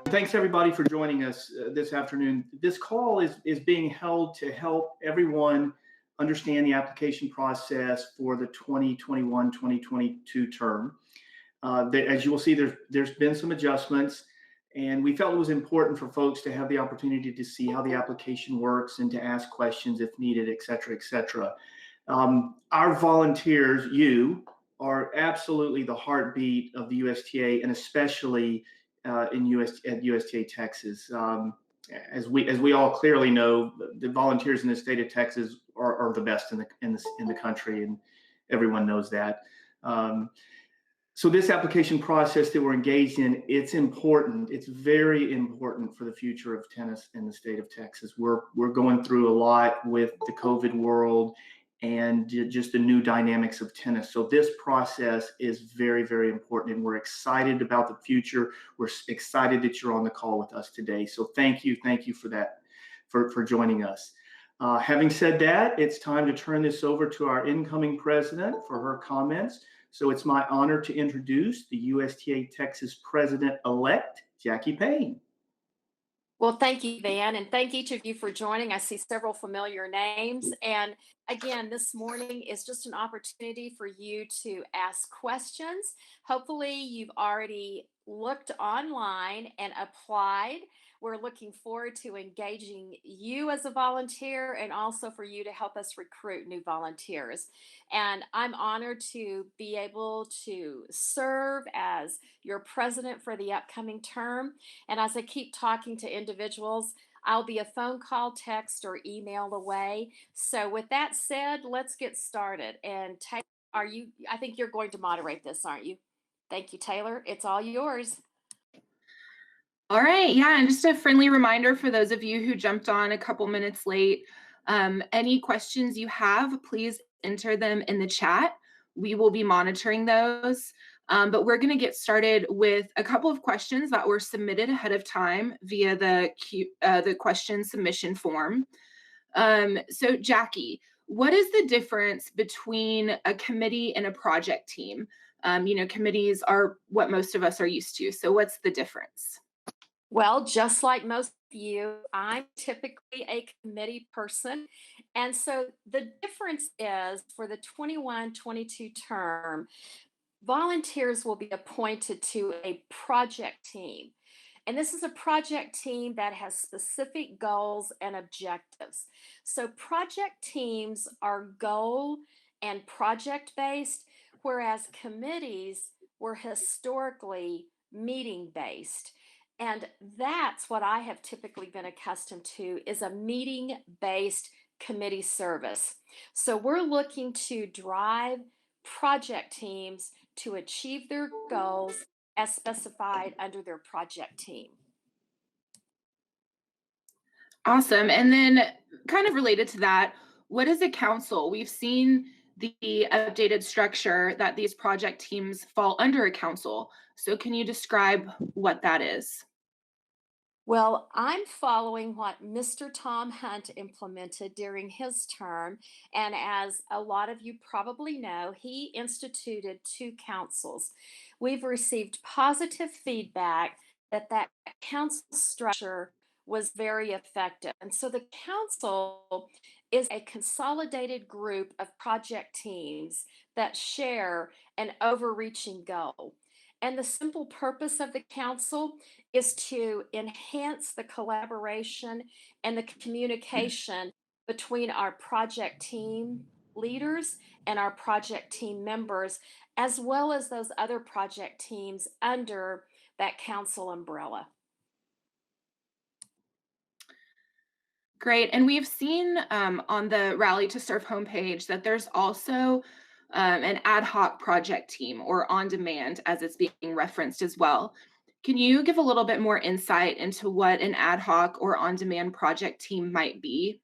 Thanks everybody for joining us this afternoon. This call is being held to help everyone understand the application process for the 2021-2022 term. As you will see, there's been some adjustments, and we felt it was important for folks to have the opportunity to see how the application works and to ask questions if needed, et cetera, et cetera. Our volunteers, you, are absolutely the heartbeat of the USTA, and especially at USTA Texas. As we all clearly know, the volunteers in the state of Texas are the best in the country, and everyone knows that. So this application process that we're engaged in, it's important. It's very important for the future of tennis in the state of Texas. We're going through a lot with the COVID world and just the new dynamics of tennis. So this process is very, very important, and we're excited about the future. We're excited that you're on the call with us today. So thank you for that, for joining us. Having said that, it's time to turn this over to our incoming president for her comments. So it's my honor to introduce the USTA Texas President-elect, Jackie Payne. Well, thank you, Van, and thank each of you for joining. I see several familiar names. And again, this morning is just an opportunity for you to ask questions. Hopefully, you've already looked online and applied. We're looking forward to engaging you as a volunteer and also for you to help us recruit new volunteers. And I'm honored to be able to serve as your president for the upcoming term. And as I keep talking to individuals, I'll be a phone call, text, or email away. So with that said, let's get started. And Taylor, I think you're going to moderate this, aren't you? Thank you, Taylor. It's all yours. All right, yeah, and just a friendly reminder for those of you who jumped on a couple minutes late, any questions you have, please enter them in the chat. We will be monitoring those, but we're gonna get started with a couple of questions that were submitted ahead of time via the question submission form. So Jackie, what is the difference between a committee and a project team? Committees are what most of us are used to, so what's the difference? Well, just like most of you, I'm typically a committee person. And so the difference is for the 21-22 term, volunteers will be appointed to a project team. And this is a project team that has specific goals and objectives. So project teams are goal and project based, whereas committees were historically meeting based. And that's what I have typically been accustomed to is a meeting-based committee service. So we're looking to drive project teams to achieve their goals as specified under their project team. Awesome. And then kind of related to that, what is a council? We've seen the updated structure that these project teams fall under a council. So can you describe what that is? Well, I'm following what Mr. Tom Hunt implemented during his term. And as a lot of you probably know, he instituted two councils. We've received positive feedback that council structure was very effective. And so the council is a consolidated group of project teams that share an overreaching goal. And the simple purpose of the council is to enhance the collaboration and the communication between our project team leaders and our project team members, as well as those other project teams under that council umbrella. Great. And we've seen on the Rally to Serve homepage that there's also an ad hoc project team, or on demand as it's being referenced as well. Can you give a little bit more insight into what an ad hoc or on demand project team might be?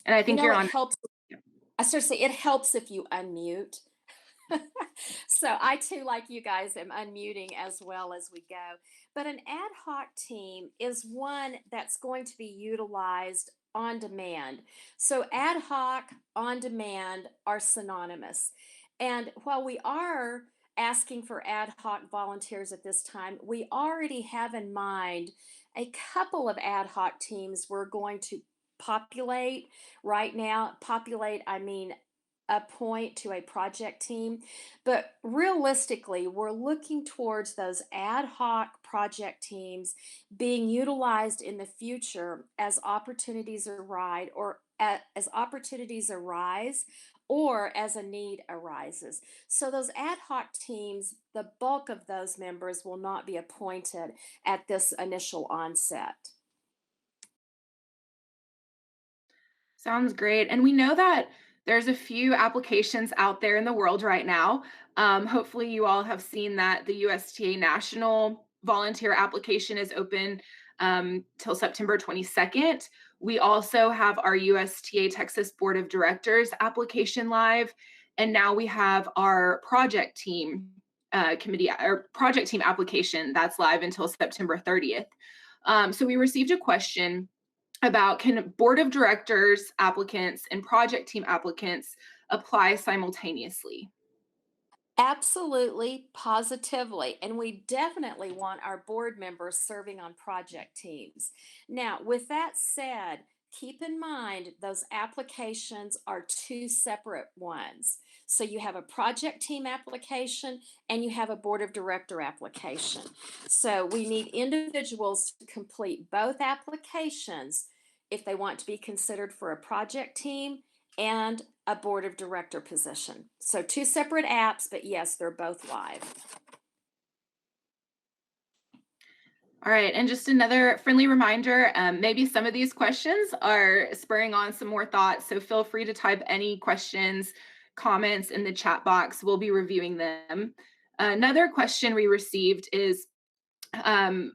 And I think you're on. Helps. I started to say it helps if you unmute. So I too, like you guys, am unmuting as well as we go. But an ad hoc team is one that's going to be utilized on demand. So ad hoc, on demand are synonymous. And while we are asking for ad hoc volunteers at this time, we already have in mind a couple of ad hoc teams we're going to populate right now. Populate, I mean, appoint to a project team. But realistically, we're looking towards those ad hoc project teams being utilized in the future as opportunities arise as opportunities arise or as a need arises. So those ad hoc teams, the bulk of those members will not be appointed at this initial onset. Sounds great. And we know that there's a few applications out there in the world right now. Hopefully, you all have seen that the USTA National Volunteer application is open till September 22nd. We also have our USTA Texas Board of Directors application live. And now we have our project team committee or project team application that's live until September 30th. So we received a question about, can board of directors applicants and project team applicants apply simultaneously? Absolutely, positively. And we definitely want our board members serving on project teams. Now, with that said, keep in mind those applications are two separate ones. So you have a project team application and you have a board of director application. So we need individuals to complete both applications if they want to be considered for a project team and a board of director position. So two separate apps, but yes, they're both live. All right, and just another friendly reminder, maybe some of these questions are spurring on some more thoughts, so feel free to type any questions, comments in the chat box. We'll be reviewing them. Another question we received is,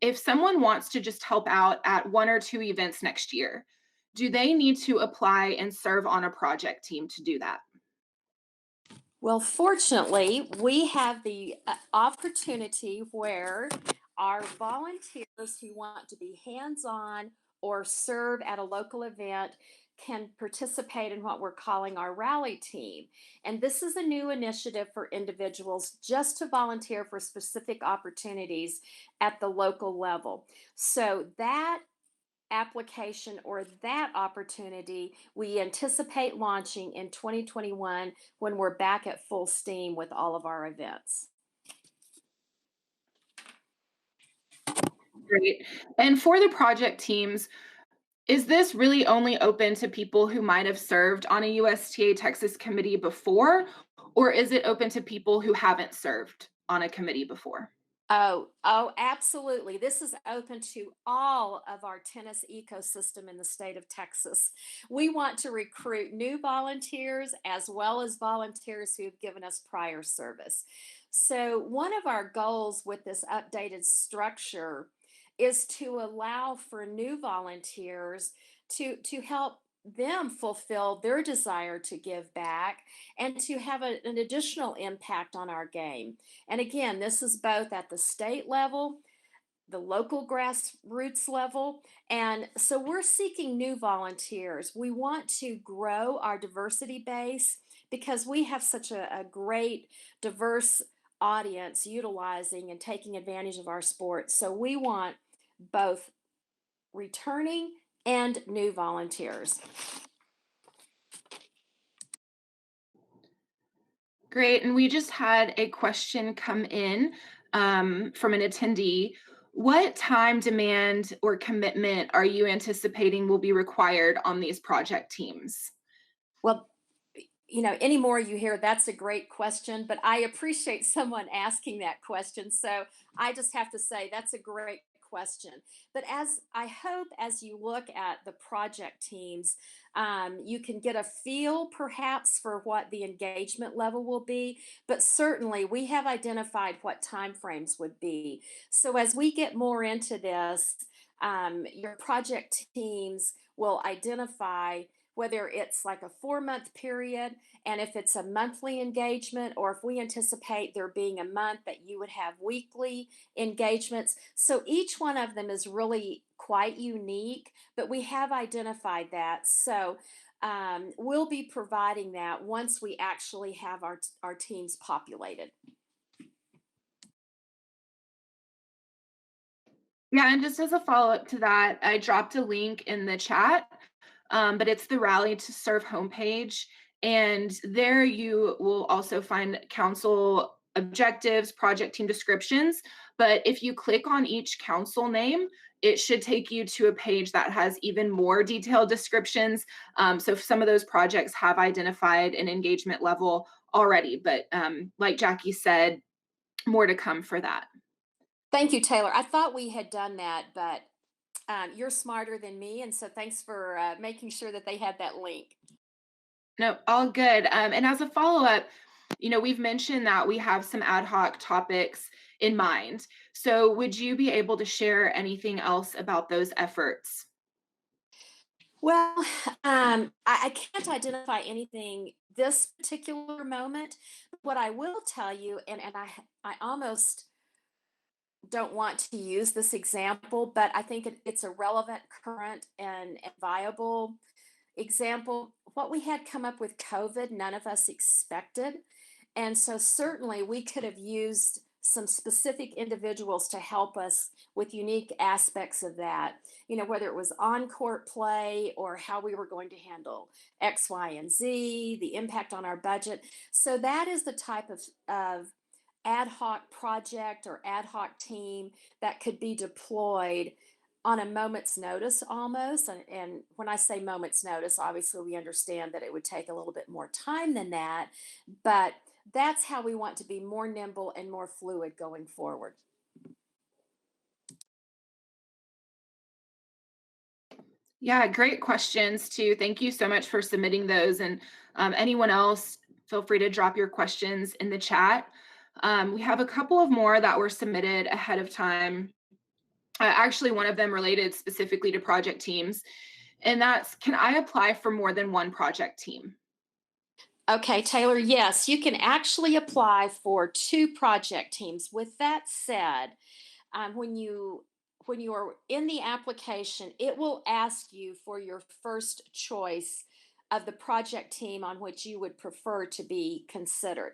if someone wants to just help out at one or two events next year, do they need to apply and serve on a project team to do that? Well, fortunately, we have the opportunity where our volunteers who want to be hands on or serve at a local event can participate in what we're calling our rally team. And this is a new initiative for individuals just to volunteer for specific opportunities at the local level. So that application or that opportunity we anticipate launching in 2021 when we're back at full steam with all of our events. Great. And for the project teams, is this really only open to people who might have served on a USTA Texas committee before, or is it open to people who haven't served on a committee before? Oh, absolutely. This is open to all of our tennis ecosystem in the state of Texas. We want to recruit new volunteers as well as volunteers who have given us prior service. So, one of our goals with this updated structure is to allow for new volunteers to help them fulfill their desire to give back and to have an additional impact on our game. And again, this is both at the state level, the local grassroots level. And so we're seeking new volunteers. We want to grow our diversity base because we have such a great, diverse audience utilizing and taking advantage of our sport. So we want both returning and new volunteers. Great. And we just had a question come in from an attendee. What time demand or commitment are you anticipating will be required on these project teams? Well, any more you hear, that's a great question, but I appreciate someone asking that question. So I just have to say that's a great question. But as I hope as you look at the project teams, you can get a feel perhaps for what the engagement level will be. But certainly we have identified what timeframes would be. So as we get more into this, your project teams will identify whether it's like a 4 month period, and if it's a monthly engagement, or if we anticipate there being a month that you would have weekly engagements. So each one of them is really quite unique, but we have identified that. So we'll be providing that once we actually have our teams populated. Yeah, and just as a follow-up to that, I dropped a link in the chat, but it's the Rally to Serve homepage. And there you will also find council objectives, project team descriptions. But if you click on each council name, it should take you to a page that has even more detailed descriptions. So some of those projects have identified an engagement level already, but like Jackie said, more to come for that. Thank you, Taylor. I thought we had done that, but you're smarter than me, and so thanks for making sure that they had that link. No, all good. And as a follow-up, we've mentioned that we have some ad hoc topics in mind. So would you be able to share anything else about those efforts? Well, I can't identify anything this particular moment. What I will tell you, and I almost don't want to use this example, but I think it's a relevant, current, and viable example. What we had come up with COVID, none of us expected. And so certainly we could have used some specific individuals to help us with unique aspects of that, whether it was on court play or how we were going to handle X, Y, and Z, the impact on our budget. So that is the type of ad hoc project or ad hoc team that could be deployed on a moment's notice almost. And when I say moment's notice, obviously we understand that it would take a little bit more time than that, but that's how we want to be more nimble and more fluid going forward. Yeah, great questions too. Thank you so much for submitting those. And anyone else, feel free to drop your questions in the chat. We have a couple of more that were submitted ahead of time. Actually, one of them related specifically to project teams. And that's, can I apply for more than one project team? Okay, Taylor, yes, you can actually apply for two project teams. With that said, when you are in the application, it will ask you for your first choice of the project team on which you would prefer to be considered.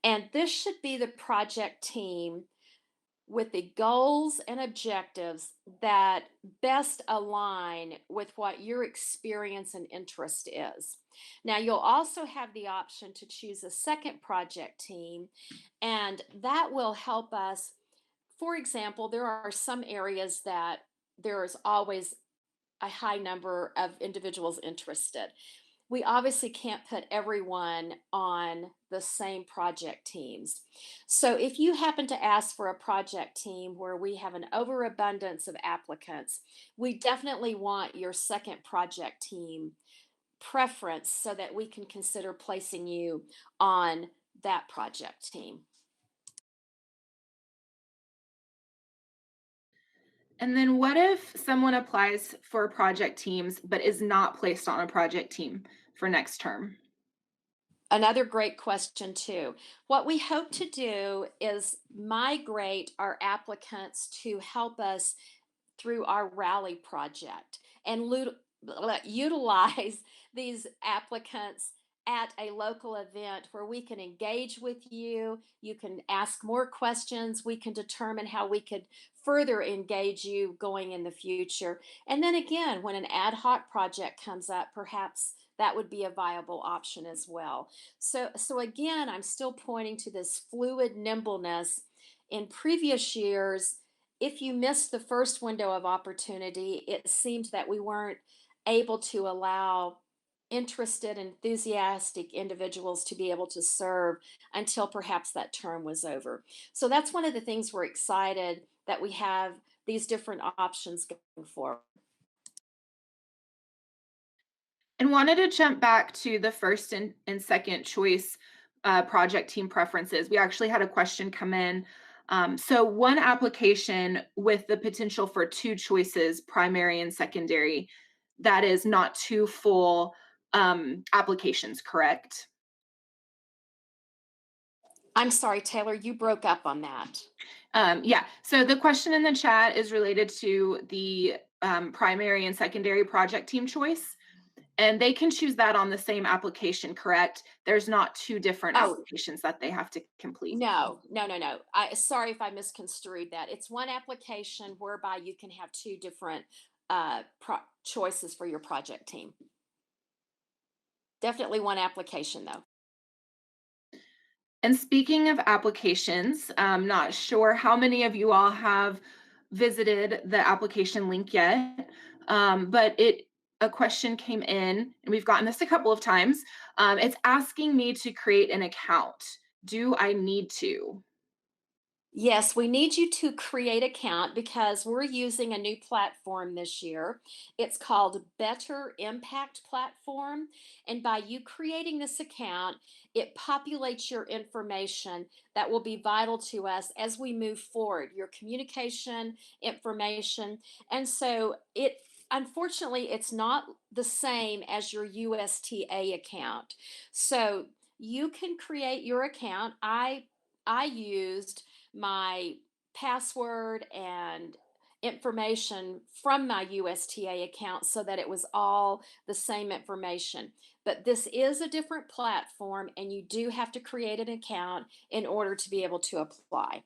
And this should be the project team with the goals and objectives that best align with what your experience and interest is. Now, you'll also have the option to choose a second project team, and that will help us. For example, there are some areas that there is always a high number of individuals interested. We obviously can't put everyone on the same project teams. So if you happen to ask for a project team where we have an overabundance of applicants, we definitely want your second project team preference so that we can consider placing you on that project team. And then what if someone applies for project teams but is not placed on a project team for next term? Another great question, too. What we hope to do is migrate our applicants to help us through our rally project and utilize these applicants at a local event where we can engage with you. You can ask more questions. We can determine how we could further engage you going in the future. And then again, when an ad hoc project comes up, perhaps that would be a viable option as well. So again, I'm still pointing to this fluid nimbleness. In previous years, if you missed the first window of opportunity, it seemed that we weren't able to allow interested, enthusiastic individuals to be able to serve until perhaps that term was over. So that's one of the things we're excited that we have these different options going forward. And wanted to jump back to the first and second choice project team preferences. We actually had a question come in. So one application with the potential for two choices, primary and secondary, that is not two full applications, correct? I'm sorry, Taylor, you broke up on that. Yeah, so the question in the chat is related to the primary and secondary project team choice. And they can choose that on the same application, correct? There's not two different Oh, applications that they have to complete. no, no, no, no. Sorry if I misconstrued that. It's one application whereby you can have two different choices for your project team. Definitely one application though. And speaking of applications, I'm not sure how many of you all have visited the application link yet, but a question came in, and we've gotten this a couple of times. It's asking me to create an account. Do I need to? Yes, we need you to create account because we're using a new platform this year. It's called Better Impact Platform. And by you creating this account, it populates your information that will be vital to us as we move forward, your communication, information. And so unfortunately, it's not the same as your USTA account. So you can create your account. I used my password and information from my USTA account so that it was all the same information. But this is a different platform, and you do have to create an account in order to be able to apply.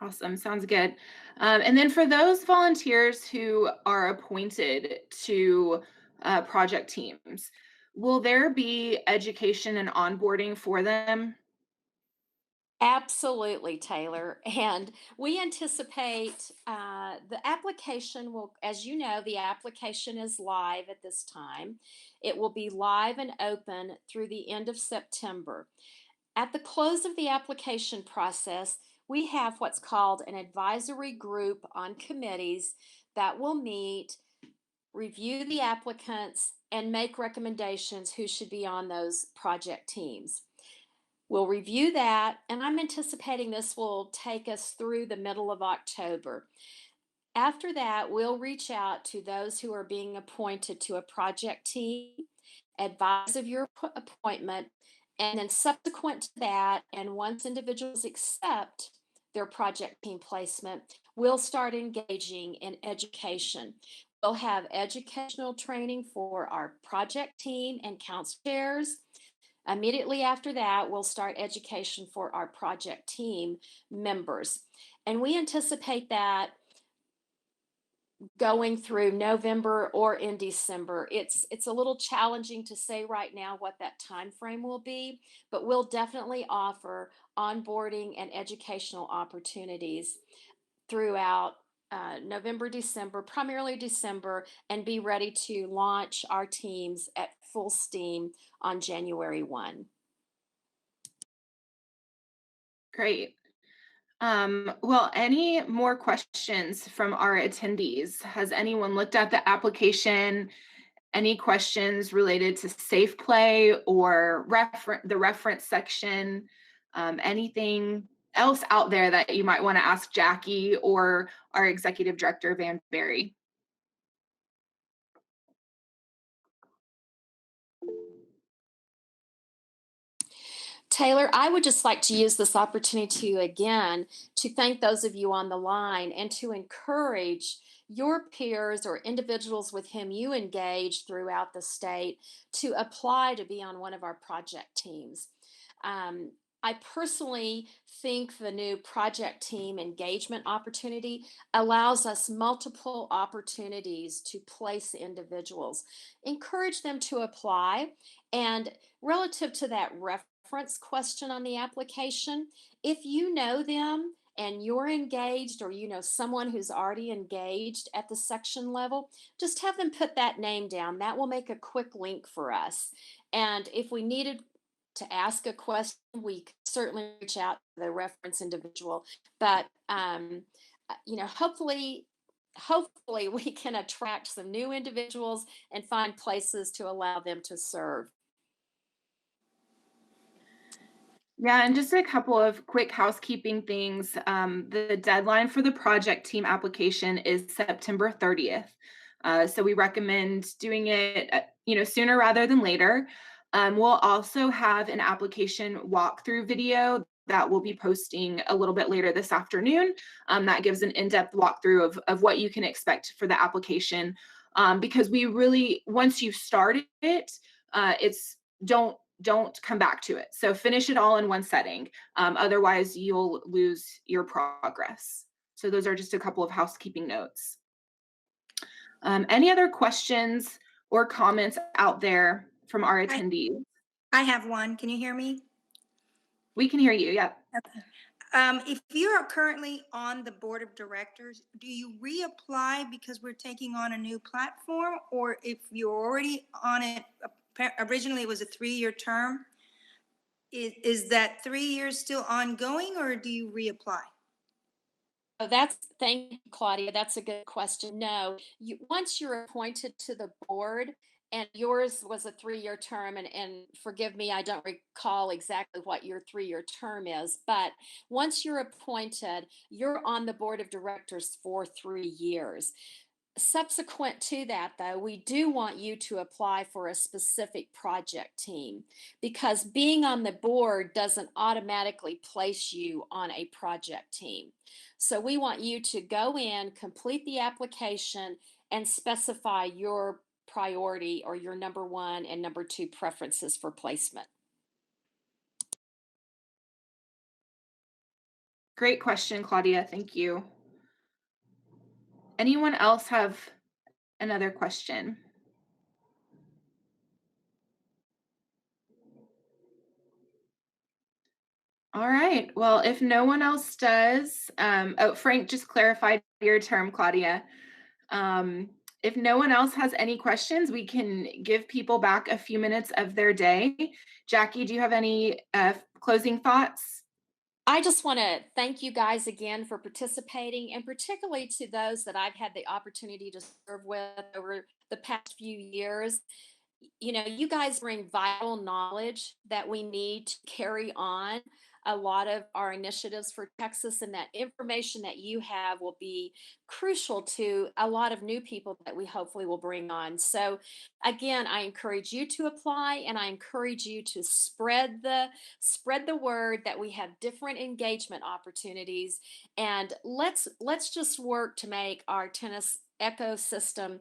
Awesome, sounds good. And then for those volunteers who are appointed to project teams, will there be education and onboarding for them? Absolutely, Taylor. And we anticipate the application will, as you know, the application is live at this time. It will be live and open through the end of September. At the close of the application process, we have what's called an advisory group on committees that will meet, review the applicants, and make recommendations who should be on those project teams. We'll review that, and I'm anticipating this will take us through the middle of October. After that, we'll reach out to those who are being appointed to a project team, advise of your appointment, and then subsequent to that, and once individuals accept their project team placement, we'll start engaging in education. We'll have educational training for our project team and council chairs. Immediately after that, we'll start education for our project team members. And we anticipate that going through November or in December. It's a little challenging to say right now what that time frame will be, but we'll definitely offer onboarding and educational opportunities throughout November, December, primarily December, and be ready to launch our teams at full steam on January 1. Great. Well, any more questions from our attendees? Has anyone looked at the application? Any questions related to safe play or the reference section? Anything else out there that you might want to ask Jackie or our executive director, Van Berry? Taylor, I would just like to use this opportunity again to thank those of you on the line and to encourage your peers or individuals with whom you engage throughout the state to apply to be on one of our project teams. Um, I personally think the new project team engagement opportunity allows us multiple opportunities to place individuals. Encourage them to apply. And relative to that reference question on the application, if you know them and you're engaged, or you know someone who's already engaged at the section level, just have them put that name down. That will make a quick link for us. And if we needed to ask a question, we could certainly reach out to the reference individual. But hopefully we can attract some new individuals and find places to allow them to serve. Yeah, and just a couple of quick housekeeping things. The deadline for the project team application is September 30th. So we recommend doing it, sooner rather than later. We'll also have an application walkthrough video that we'll be posting a little bit later this afternoon. That gives an in-depth walkthrough of what you can expect for the application. Because we really, once you've started it, it's don't come back to it. So finish it all in one setting. Otherwise, you'll lose your progress. So those are just a couple of housekeeping notes. Any other questions or comments out there from our I, attendees? I have one. Can you hear me? We can hear you. Yeah. Okay. If you are currently on the board of directors, do you reapply because we're taking on a new platform? Or if you're already on it, originally it was a 3-year term, is that 3 years still ongoing or do you reapply? Oh, thank you, Claudia. That's a good question. No, once you're appointed to the board, and yours was a 3-year term, and forgive me, I don't recall exactly what your 3-year term is, but once you're appointed, you're on the board of directors for 3 years. Subsequent to that, though, we do want you to apply for a specific project team because being on the board doesn't automatically place you on a project team. So we want you to go in, complete the application, and specify your priority or your number one and number two preferences for placement. Great question, Claudia. Thank you. Anyone else have another question? All right. Well, if no one else does, Frank just clarified your term, Claudia. If no one else has any questions, we can give people back a few minutes of their day. Jackie, do you have any closing thoughts? I just want to thank you guys again for participating, and particularly to those that I've had the opportunity to serve with over the past few years. You guys bring vital knowledge that we need to carry on a lot of our initiatives for Texas, and that information that you have will be crucial to a lot of new people that we hopefully will bring on. So again, I encourage you to apply, and I encourage you to spread the word that we have different engagement opportunities, and let's just work to make our tennis ecosystem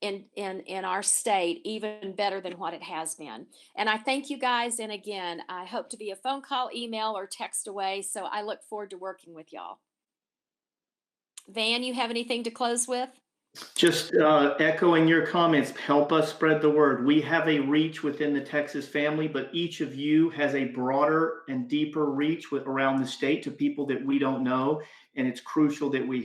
in our state even better than what it has been. And I thank you guys. And again, I hope to be a phone call, email, or text away. So I look forward to working with y'all. Van, you have anything to close with? Just echoing your comments, help us spread the word. We have a reach within the Texas family, but each of you has a broader and deeper reach around the state to people that we don't know. And it's crucial that we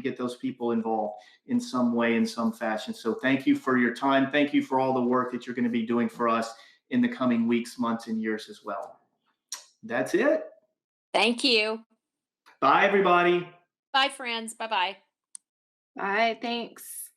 get those people involved in some way, in some fashion. So thank you for your time. Thank you for all the work that you're going to be doing for us in the coming weeks, months, and years as well. That's it. Thank you. Bye, everybody. Bye, friends. Bye-bye. Bye, thanks.